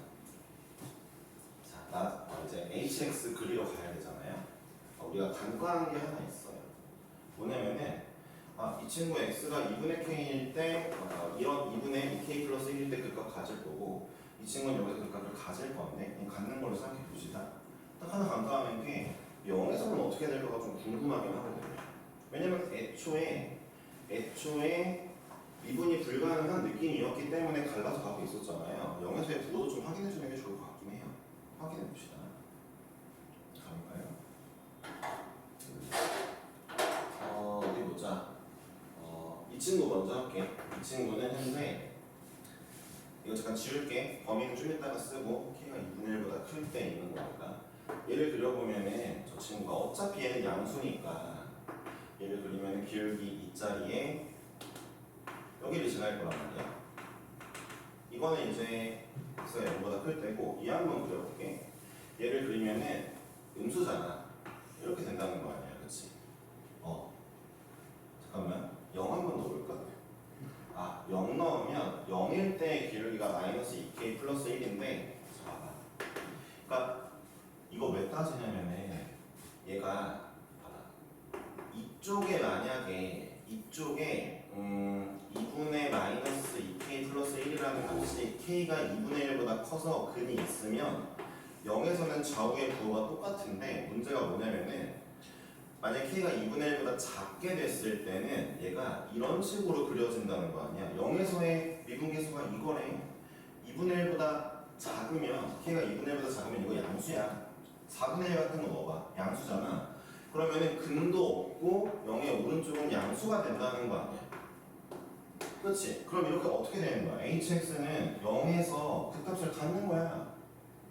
자 나 이제 HX 그리러 가야 되잖아요. 우리가 간과한 게 하나 있어요. 뭐냐면은 이 친구 x가 2분의 k일 때 이런 2분의 2k 플러스 1일 때 그 값 가질 거고 이 친구는 여기서 그 값을 가질 건데 갖는 걸로 생각해 봅시다. 딱 하나 간과하는 게 0에서는 어떻게 될까가 좀 궁금하긴 하거든요. 왜냐면 애초에 미분이 불가능한 느낌이었기 때문에 갈라서 갖고 있었잖아요. 0에서의 부호도 좀 확인해 주는 게 좋을 것 같긴 해요. 확인해 봅시다. 가볼까요? 어디 보자. 이 친구 먼저 할게. 이 친구는 현재 이거 잠깐 지울게. 범위는 좀 이따가 쓰고 K가 2분의 1보다 클 때 있는 거니까 얘를 그려보면은 저 친구가 어차피 얘는 양수니까 얘를 그리면은 기울기 이 자리에 여기를 지날 거란 말이야. 이거는 이제 x가 0보다 클 때고 이 한번 그려볼게. 얘를 그리면은 음수잖아. 이렇게 된다는 거 아니야, 그렇지? 잠깐만 0 한번 넣어볼까? 0 넣으면 0일 때 기울기가 마이너스 2k 플러스 1인데 봐봐. 그러니까 이거 왜 따지냐면은 얘가 봐봐. 이쪽에 만약에 이쪽에 2분의 마이너스 2k 플러스 1이라는 값이 k가 2분의 1보다 커서 근이 있으면 0에서는 좌우의 부호가 똑같은데 문제가 뭐냐면은 만약 K가 2분의 1보다 작게 됐을 때는 얘가 이런 식으로 그려진다는 거 아니야. 0에서의 미분계수가 이거래. 2분의 1보다 작으면 K가 2분의 1보다 작으면 이거 양수야. 4분의 1 같은 거 넣어봐. 양수잖아. 그러면은 근도 없고 0의 오른쪽은 양수가 된다는 거 아니야. 그렇지? 그럼 이렇게 어떻게 되는 거야? hx는 0에서 그 값을 갖는 거야.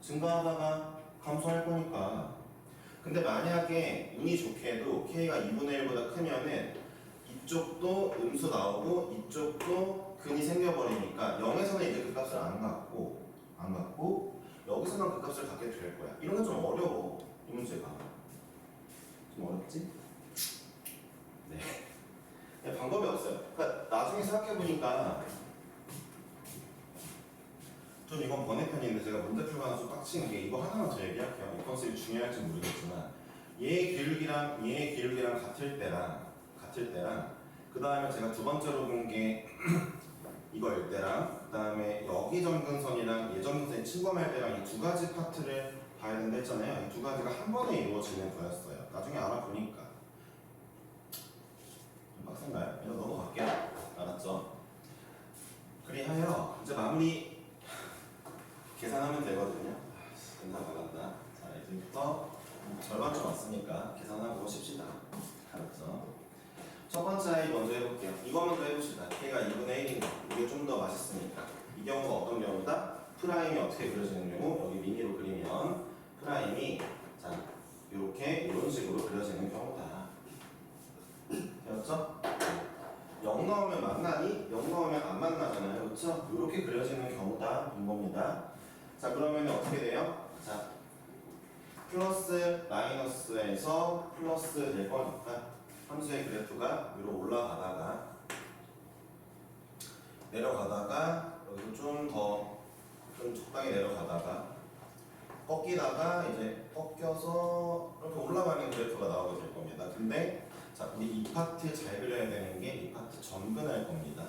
증가하다가 감소할 거니까. 근데 만약에 운이 좋게도 k가 2분의 1보다 크면은 이쪽도 음수 나오고 이쪽도 근이 생겨버리니까 0에서는 이제 그 값을 안 갖고 여기서만 그 값을 갖게 될 거야. 이런 건 좀 어려워. 이 문제가. 좀 어렵지? 생각해보니까 좀 이건 번외편인데 제가 문제 풀고 나서 빡치는 게 이거 하나만 더 얘기할게요. 이 컨셉이 중요할지 모르겠지만 얘의 기울기랑 같을 때랑 그 다음에 제가 두 번째로 본 게 이거일 때랑 그 다음에 여기 점근선이랑 얘 점근선이 침범할 때랑 이 두 가지 파트를 봐야 된다 했잖아요. 이 두 가지가 한 번에 이루어지는 거였어요. 나중에 알아보니까 좀 빡센가요? 이거 넘어갈게요. 알았죠? 그리하여 이제 마무리 계산하면 되거든요. 끝나간다. 자, 이제부터 절반쯤 왔으니까 계산하고 쉽시다. 알았죠? 첫 번째 아이 먼저 해볼게요. 이거 먼저 해봅시다. K가 2분의 1인 거. 이게 좀 더 맛있으니까. 이 경우가 어떤 경우다? 프라임이 어떻게 그려지는 경우? 여기 미니로 그리면 프라임이 자 이렇게 이런 식으로 그려지는 경우다. 되었죠? 0 넣으면 만나니? 0 넣으면 안 만나잖아요. 그렇죠? 이렇게 그려지는 경우다. 인 겁니다. 자 그러면 어떻게 돼요? 자 플러스 마이너스에서 플러스 될 거니까 함수의 그래프가 위로 올라가다가 내려가다가 여기서 좀 적당히 내려가다가 꺾이다가 이제 꺾여서 이렇게 올라가는 그래프가 나오게 될 겁니다. 근데 자 우리 이 파트 잘 그려야 되는 게 이 파트 점근할 겁니다.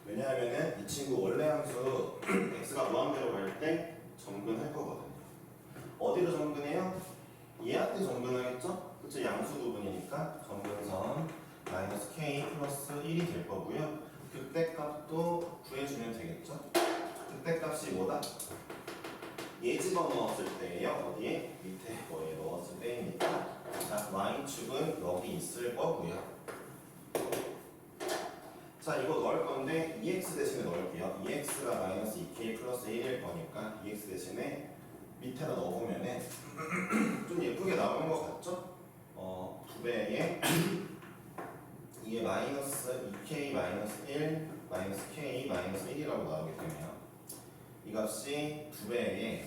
왜냐하면은 이 친구 원래 함수 x가 무한대로 갈 때 점근할 거거든요. 어디로 점근해요? 얘한테 점근하겠죠? 그쵸? 양수 부분이니까 점근선 마이너스 k 플러스 1이 될 거고요. 극대값도 구해주면 되겠죠? 극대값이 뭐다? 얘 집어넣었을 때예요. 어디에? 밑에 거에 넣었을 때입니다. 자, y축은 여기 있을 거고요. 자, 이거 넣을 건데 2x 대신에 넣을게요. 2x가 마이너스 2k 플러스 1일 거니까 2x 대신에 밑에다 넣어보면은 좀 예쁘게 나오는 것 같죠? 2배에 이게 마이너스 2k 마이너스 1 마이너스 k 마이너스 1이라고 나오게 되네요. 이 값이 2배에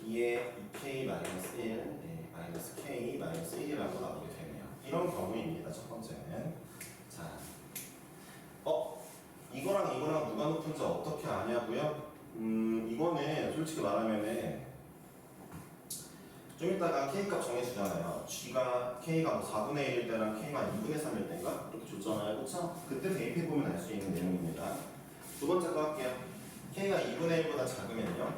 2에 2k 마이너스 1 네, 마이너스 k 마이너스 1이라고 나오게 되네요. 이런 경우입니다. 첫 번째는 자, 이거랑 누가 높은지 어떻게 아냐고요? 이거는 솔직히 말하면은 좀 이따가 K값 정해주잖아요. K가 뭐 4분의 1일 때랑 K가 2분의 3일 때인가? 그렇게 줬잖아요. 그쵸? 그때 대입해보면 알 수 있는 내용입니다. 두 번째 거 할게요. K가 2분의 1보다 작으면요.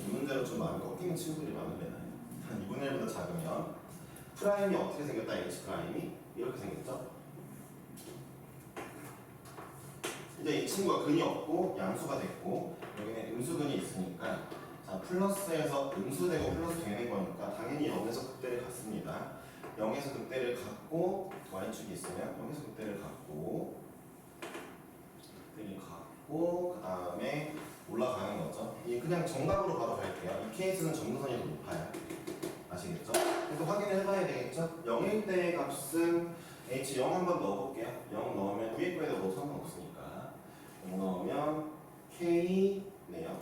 이 문제로 좀 많이 꺾이는 친구들이 많으면 2분의 1보다 작으면 프라임이 어떻게 생겼다? H 프라임이 이렇게 생겼죠? 이제 이 친구가 근이 없고 양수가 됐고 여기는 음수근이 있으니까 자 플러스에서 음수되고 플러스 되는 거니까 당연히 0에서 극대를 갖습니다. 0에서 극대를 갖고 y축이 있으면 0에서 극대를 갖고 그 다음에 올라가는 거죠. 이 그냥 정답으로 바로 갈게요. 이 케이스는 점근선이 더 높아요. 아시겠죠? 그래서 확인을 해봐야 되겠죠? 0일 때의 값은 h 0 한번 넣어볼게요. 0 넣으면 위에 거에다 뭐 상관없으니까 0 넣으면 K네요.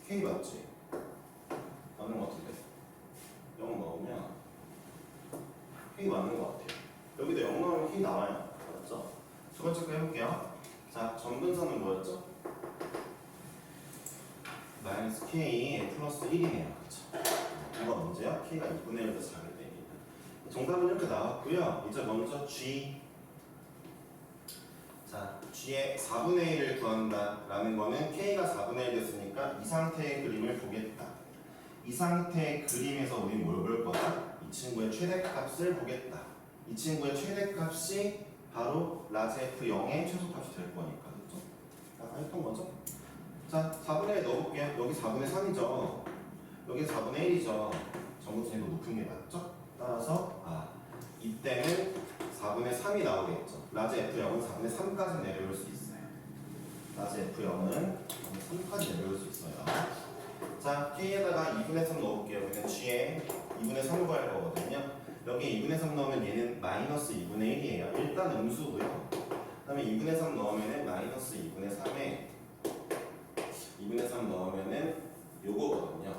K 맞지? 맞는 것 같은데? 0 넣으면 K 맞는 것 같아요. 여기도 0 넣으면 K 나와요. 맞죠? 두 번째 거 해볼게요. 자, 점근선은 뭐였죠? 마이너스 K 플러스 1이네요. 그쵸? 뭐가 문제야? K가 2분의 1보다 작을 때입니다. 정답은 이렇게 나왔고요. 이제 먼저 G 자, G의 4분의 1을 구한다라는 거는 K가 4분의 1 됐으니까 이 상태의 그림을 보겠다. 이 상태의 그림에서 우린 뭘 볼 거다? 이 친구의 최대값을 보겠다. 이 친구의 최대값이 바로 라지 F0의 최소값이 될 거니까. 그렇죠? 아까 했던 거죠? 자, 4분의 1 넣어볼게요. 여기 4분의 3이죠. 여기 4분의 1이죠. 정근선이 더 높은 게 맞죠? 따라서 이때는 4분의 3이 나오겠죠. 라지 F0은 4분의 3까지 내려올 수 있어요. 라지 F0은 3까지 내려올 수 있어요. 자, K에다가 2분의 3 넣어볼게요. 여기는 G에 2분의 3을 구할 거거든요. 여기에 2분의 3 넣으면 얘는 마이너스 2분의 1이에요. 일단 음수고요. 그 다음에 2분의 3 넣으면은 마이너스 2분의 3에 2분의 3 넣으면은 요거거든요.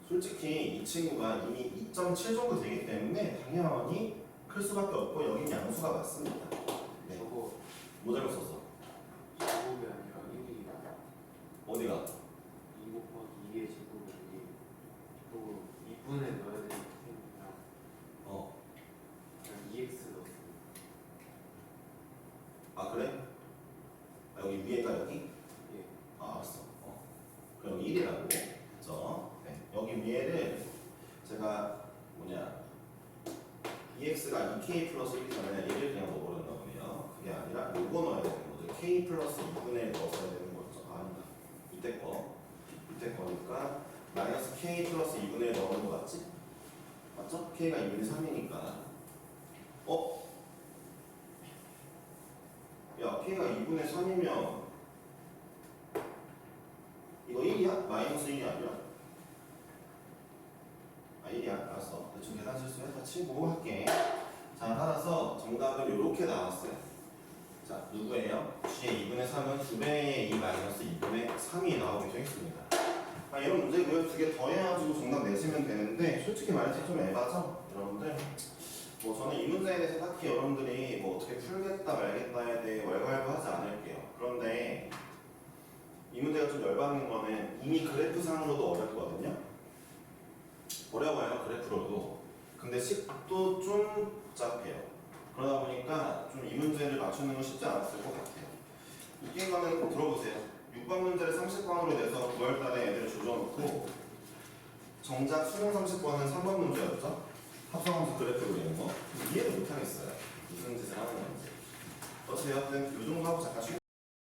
솔직히 이 친구가 이미 2.7 정도 되기 때문에 당연히 클 수밖에 없고 여긴 양수가 맞습니다. 네. 저거 뭐 잘못 썼어? 2곱이 아니라 1이 어디가? 2 곱하기 2의 제곱이 아니에요. 그리고 2분에 넣어야 되는 셈이랑 어. 그냥 2x 넣었어요. 아 그래? 아, 여기 위에가 여기? 예. 아 알았어. 그럼 1이라고. 그죠? 네. 여기 위에를 제가 뭐냐 2x가 2k 플러스 1이잖아요. 얘를 그냥 넣어버렸나 보네요. 그게 아니라 요거 넣어야 되는 거죠. k 플러스 2분의 1 넣었어야 되는 거죠. 아니다. 이때 거니까 마이너스 k 플러스 2분의 1 넣는 거 맞지? 맞죠? k가 2분의 3이니까 야 k가 2분의 3이면 이거 1이야? 마이너스 1이 아니라? 아 1이야. 알았어. 대충 계산 실수해서 치고 할게. 자 따라서 정답은 이렇게 나왔어요. 자 누구예요? g의 2분의 3은 2배의 2 마이너스 2분의 3이 나오게 되겠습니다. 아 이런 문제고요. 두 개 더해가지고 정답 내시면 되는데 솔직히 말해서 좀 에바죠? 여러분들 뭐 저는 이 문제에 대해서 딱히 여러분들이 뭐 어떻게 풀겠다 말겠다에 대해 왈가왈부하지 않을게요. 그런데 이 문제가 좀 열받는 거는 이미 그래프상으로도 어렵거든요. 어려워요 그래프로도. 근데 식도 좀 복잡해요. 그러다 보니까 좀 이 문제를 맞추는 건 쉽지 않았을 것 같아요. 웃긴 거는 꼭 들어보세요. 6번 문제를 30번으로 내서 9월달에 애들을 조져놓고 정작 수능 30번은 3번 문제였죠? 합성함수 그래프 그리는 거 이해를 못하겠어요. 무슨 짓을 하는 건지. 어차피 여하튼 이 정도 하고 잠깐 쉬고